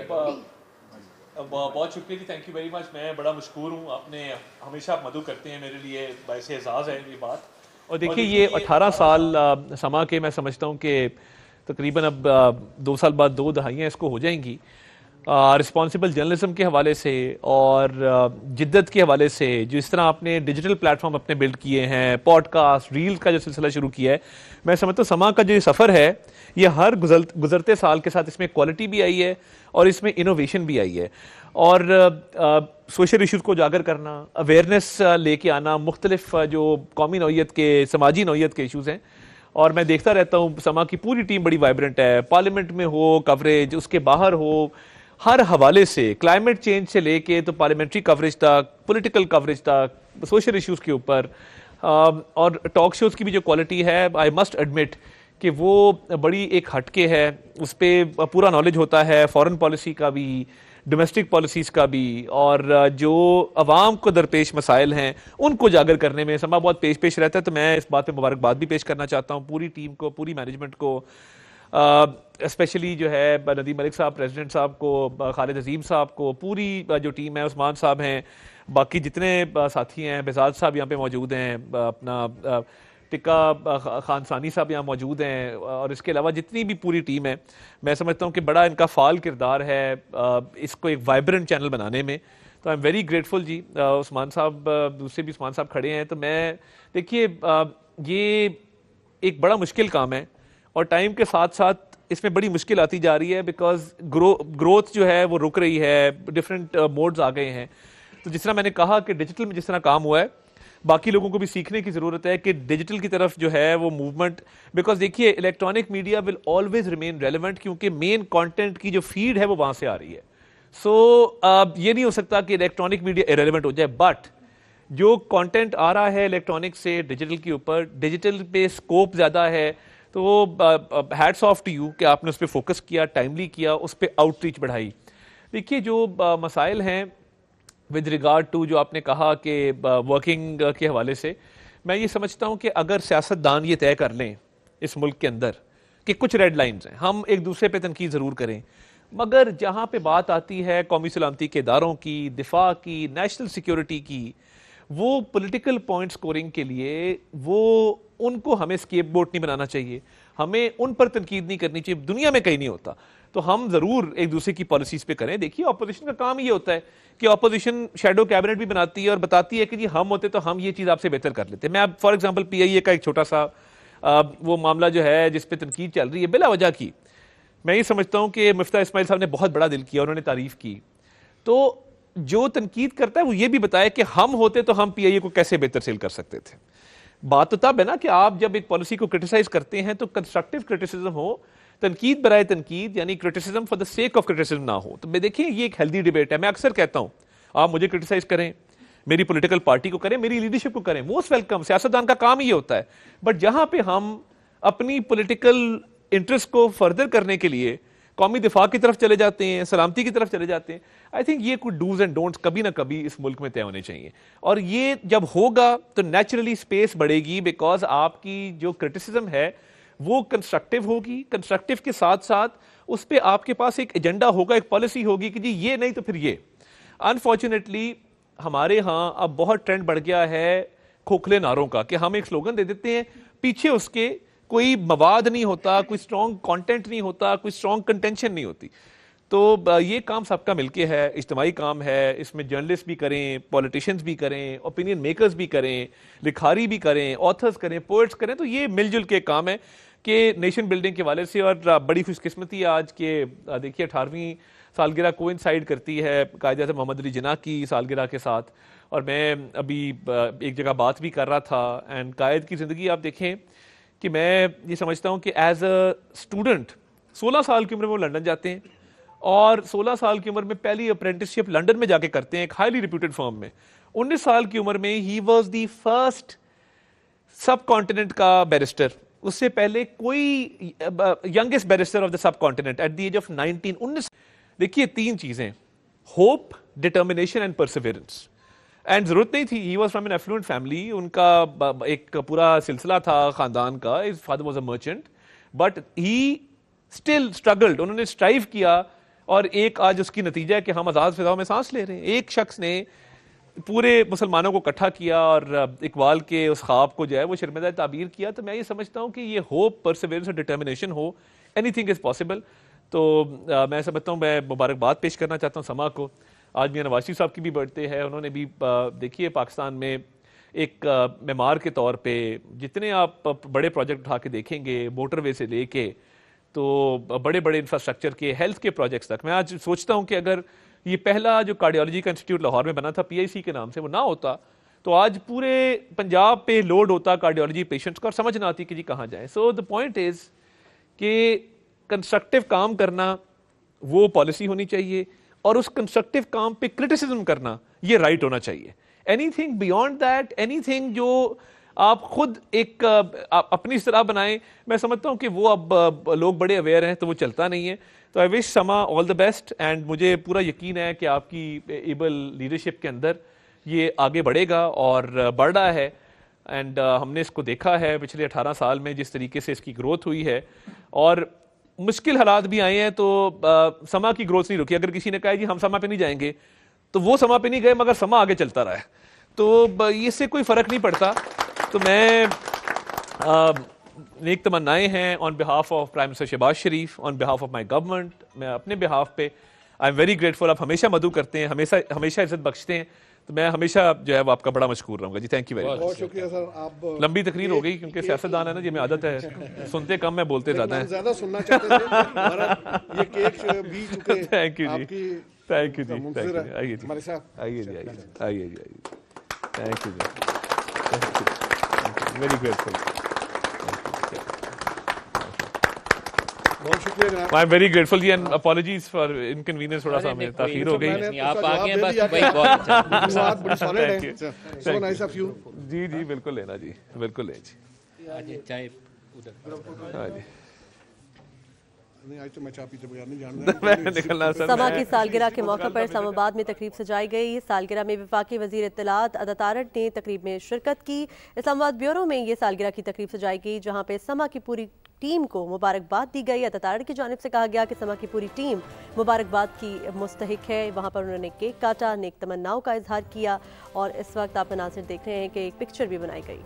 बहुत शुक्रिया जी, thank you very much. मैं बड़ा मशहूर हूँ, आपने हमेशा आप मदद करते हैं, मेरे लिए बायस एजाज़ है ये बात। और देखिए ये 18 साल समा के मैं समझता हूँ कि तकरीबन अब 2 साल बाद 2 दहाइयाँ इसको हो जाएंगी। रिस्पॉन्सिबल जर्नलिज्म के हवाले से और जिद्दत के हवाले से, जिस तरह आपने डिजिटल प्लेटफॉर्म अपने बिल्ड किए हैं, पॉडकास्ट रील्स का जो सिलसिला शुरू किया है, मैं समझता हूँ समा का जो ये सफ़र है ये हर गुजरते साल के साथ इसमें क्वालिटी भी आई है और इसमें इनोवेशन भी आई है। और सोशल इशूज़ को उजागर करना, अवेयरनेस लेके आना, मुख्तलिफ जो कौमी नौइयत के, समाजी नौइयत के इशूज़ हैं। और मैं देखता रहता हूँ समा की पूरी टीम बड़ी वाइब्रेंट है, पार्लियामेंट में हो कवरेज, उसके बाहर हो, हर हवाले से, क्लाइमेट चेंज से लेके तो पार्लियामेंट्री कवरेज तक, पॉलिटिकल कवरेज तक, सोशल इश्यूज के ऊपर, और टॉक शोज की भी जो क्वालिटी है, आई मस्ट एडमिट कि वो बड़ी एक हटके है। उस पर पूरा नॉलेज होता है, फॉरेन पॉलिसी का भी, डोमेस्टिक पॉलिसीज़ का भी, और जो अवाम को दरपेश मसाइल हैं उनको उजागर करने में समा बहुत पेश रहता है। तो मैं इस बात पे मुबारकबाद भी पेश करना चाहता हूँ पूरी टीम को, पूरी मैनेजमेंट को, स्पेशली जो है नदीम मलिक साहब, प्रेसिडेंट साहब को, खालिद अजीम साहब को, पूरी जो टीम है, उस्मान साहब हैं, बाकी जितने साथी हैं, बेजाद साहब यहाँ पे मौजूद हैं, अपना टिक्का खानसानी साहब यहाँ मौजूद हैं, और इसके अलावा जितनी भी पूरी टीम है, मैं समझता हूँ कि बड़ा इनका फाल किरदार है इसको एक वाइब्रेंट चैनल बनाने में। तो आई एम वेरी ग्रेटफुल जी। उस्मान साहब, दूसरे भी उस्मान साहब खड़े हैं। तो मैं देखिए ये एक बड़ा मुश्किल काम है और टाइम के साथ साथ इसमें बड़ी मुश्किल आती जा रही है, बिकॉज ग्रोथ जो है वो रुक रही है, डिफरेंट मोड्स आ गए हैं। तो जिस तरह मैंने कहा कि डिजिटल में जिस तरह काम हुआ है, बाकी लोगों को भी सीखने की ज़रूरत है कि डिजिटल की तरफ जो है वो मूवमेंट, बिकॉज देखिए electronic media will always remain relevant, क्योंकि मेन कंटेंट की जो फीड है वो वहाँ से आ रही है। सो ये नहीं हो सकता कि इलेक्ट्रॉनिक मीडिया इरेलीवेंट हो जाए, बट जो कंटेंट आ रहा है इलेक्ट्रॉनिक से डिजिटल के ऊपर, डिजिटल पे स्कोप ज़्यादा है। तो हैट्स ऑफ टू यू कि आपने उस पर फोकस किया, टाइमली किया, उस पर आउटरीच बढ़ाई। देखिए जो मसाइल हैं विद रिगार्ड टू जो आपने कहा कि वर्किंग के हवाले से, मैं ये समझता हूँ कि अगर सियासतदान ये तय कर लें इस मुल्क के अंदर कि कुछ रेड लाइंस हैं, हम एक दूसरे पे तनकीद ज़रूर करें, मगर जहाँ पे बात आती है कौमी सलामती के इदारों की, दिफा की, नेशनल सिक्योरिटी की, वो पॉलिटिकल पॉइंट स्कोरिंग के लिए वो उनको हमें स्केपगोट नहीं बनाना चाहिए, हमें उन पर तनकीद नहीं करनी चाहिए, दुनिया में कहीं नहीं होता। तो हम जरूर एक दूसरे की पॉलिसीज पे करें। देखिए ऑपोजिशन का काम ये होता है कि ऑपोजिशन शैडो कैबिनेट भी बनाती है और बताती है कि जी हम होते तो हम ये चीज आपसे बेहतर कर लेते। मैं अब फॉर एग्जांपल पीआईए का एक छोटा सा वो मामला जो है जिस पे तनकीद चल रही है बिला वजह की, मैं ये समझता हूं कि मुफ्ता इस्माइल साहब ने बहुत बड़ा दिल किया, उन्होंने तारीफ की। तो जो तनकीद करता है वो ये भी बताया कि हम होते तो हम पीआईए को कैसे बेहतर सेल कर सकते थे। बात तो तब है ना कि आप जब एक पॉलिसी को क्रिटिसाइज करते हैं तो कंस्ट्रक्टिव क्रिटिसिज्म हो, तनकीद बराए तनकीद, यानी criticism for the sake of criticism ना हो। तो मैं देखिए ये एक हेल्दी डिबेट है। मैं अक्सर कहता हूं आप मुझे क्रिटिसाइज करें, मेरी पॉलिटिकल पार्टी को करें, मेरी लीडरशिप को करें, मोस्ट वेलकम, सियासतदान का काम ही होता है। बट जहां पे हम अपनी पॉलिटिकल इंटरेस्ट को फर्दर करने के लिए कौमी दिफा की तरफ चले जाते हैं, सलामती की तरफ चले जाते हैं, आई थिंक ये कुछ डूज एंड डोंट्स कभी ना कभी इस मुल्क में तय होने चाहिए। और ये जब होगा तो नेचुरली स्पेस बढ़ेगी, बिकॉज आपकी जो क्रिटिसिज्म है वो कंस्ट्रक्टिव होगी, कंस्ट्रक्टिव के साथ साथ उस पर आपके पास एक एजेंडा होगा, एक पॉलिसी होगी कि जी ये नहीं तो फिर ये। अनफॉर्चुनेटली हमारे यहाँ अब बहुत ट्रेंड बढ़ गया है खोखले नारों का, कि हम एक स्लोगन दे देते हैं, पीछे उसके कोई मवाद नहीं होता, कोई स्ट्रॉन्ग कंटेंट नहीं होता, कोई स्ट्रॉन्ग कंटेंशन नहीं होती। तो ये काम सबका मिलके है, इज्तिमाई काम है, इसमें जर्नलिस्ट भी करें, पॉलिटिशियंस भी करें, ओपिनियन मेकर्स भी करें, लिखारी भी करें, ऑथर्स करें, पोएट्स करें। तो ये मिलजुल के काम है कि नेशन बिल्डिंग के वाले से। और बड़ी खुशकिस्मती आज के देखिए 18वीं सालगिरह कोइंसाइड करती है कायद-ए-आज़म मोहम्मद अली जिन्ना की सालगिरह के साथ। और मैं अभी एक जगह बात भी कर रहा था, एंड कायद की ज़िंदगी आप देखें कि मैं ये समझता हूँ कि एज अ स्टूडेंट 16 साल की उम्र में वो लंदन जाते हैं और 16 साल की उम्र में पहली अप्रेंटिसशिप लंदन में जाके करते हैं एक हाईली रिप्यूटेड फर्म में। 19 साल की उम्र में ही was the first subcontinent का बैरिस्टर, उससे पहले कोई youngest barrister of the subcontinent at the age of 19। देखिए 3 चीजें, hope, determination and perseverance. And जरूरत नहीं थी, he was from an affluent family, उनका एक पूरा सिलसिला था खानदान का, his father was a merchant, but he still struggled, उन्होंने स्ट्राइव किया और एक आज उसकी नतीजा है कि हम आज़ाद फिजाओं में सांस ले रहे हैं। एक शख्स ने पूरे मुसलमानों को इकट्ठा किया और इकबाल के उस ख्वाब को जो है वो शर्मिंदा ताबीर किया। तो मैं ये समझता हूँ कि ये होप, परसिवियरेंस और डिटर्मिनेशन हो, एनीथिंग इज़ पॉसिबल। तो मैं समझता हूँ, मैं मुबारकबाद पेश करना चाहता हूँ समा को। आज मियां नवाज शरीफ साहब की भी बर्थडे है। उन्होंने भी देखिए पाकिस्तान में एक मेमार के तौर पे जितने आप बड़े प्रोजेक्ट उठा के देखेंगे, मोटरवे से लेके तो बड़े बड़े इंफ्रास्ट्रक्चर के, हेल्थ के प्रोजेक्ट्स तक। मैं आज सोचता हूँ कि अगर ये पहला जो कार्डियोलॉजी का इंस्टीट्यूट लाहौर में बना था PIC के नाम से, वो ना होता तो आज पूरे पंजाब पे लोड होता कार्डियोलॉजी पेशेंट्स का और समझ ना आती कि जी कहाँ जाए। सो द पॉइंट इज़ कि कंस्ट्रक्टिव काम करना वो पॉलिसी होनी चाहिए और उस कंस्ट्रक्टिव काम पे क्रिटिसिज्म करना ये राइट होना चाहिए। एनीथिंग बियॉन्ड दैट, एनीथिंग जो आप खुद एक आप अपनी तरह बनाएं, मैं समझता हूं कि वो अब लोग बड़े अवेयर हैं तो वो चलता नहीं है। तो आई विश समा ऑल द बेस्ट एंड मुझे पूरा यकीन है कि आपकी एबल लीडरशिप के अंदर ये आगे बढ़ेगा और बढ़ रहा है। एंड हमने इसको देखा है पिछले 18 साल में जिस तरीके से इसकी ग्रोथ हुई है और मुश्किल हालात भी आए हैं तो समा की ग्रोथ नहीं रुकी। अगर किसी ने कहा जी हम समा पे नहीं जाएंगे तो वो समा पे नहीं गए मगर समा आगे चलता रहा है, तो इससे कोई फर्क नहीं पड़ता। तो मैं नेक तमन्नाएं हैं on behalf of prime minister Shehbaz Sharif, on behalf of my government, मैं अपने बिहाफ पे आई एम वेरी ग्रेटफुल। आप हमेशा मदू करते हैं, हमेशा इज्जत बख्शते हैं, तो मैं हमेशा जो है वो आपका बड़ा मशकूर रहूंगा जी। Thank you very much. बहुत शुक्रिया सर। आप लंबी तकरीर हो गई क्योंकि सियासतदान है ना जी, मैं आदत है सुनते कम मैं बोलते ज्यादा है। ज्यादा सुनना चाहते थे, ये केक भी चुके। थैंक यू जी, थैंक यू जी, थैंक यू। आइए जी, हमारे साथ आइए जी, आइए जी, थैंक यू जी, वेरी ग्रेटफुल। बहुत शुक्रिया जनाब। आई एम वेरी ग्रेटफुल जी एंड अपॉलजीज फॉर इनकन्वीनियंस, थोड़ा सा हमें ताखीर हो गई। आप आ गए बस भाई, बहुत अच्छा। बात बड़ी सॉलिड है। So nice of you. जी जी बिल्कुल लेना जी, बिल्कुल ले जी। आज चाय उधर। हाँ जी, नहीं आज तो मैं चाय पीते बगैर नहीं मैं निकलना सर। समा की सालगिरह के मौके पर इस्लामाबाद में तकरीब सजाई गई। सालगिरह में वफाकी वजीर इत्तलात अदा तारड़ ने तकरीब में शिरकत की। इस्लामाबाद ब्यूरो में ये सालगिरह की तकरीब सजाई गई जहाँ पे समा की पूरी टीम को मुबारकबाद दी गई। अदा तारड़ की जानिब से कहा गया कि समा की पूरी टीम मुबारकबाद की मुस्तहिक है। वहाँ पर उन्होंने केक काटा, नेक तमन्नाओं का इजहार किया और इस वक्त आप नाज़िर देख रहे हैं कि एक पिक्चर भी बनाई गई।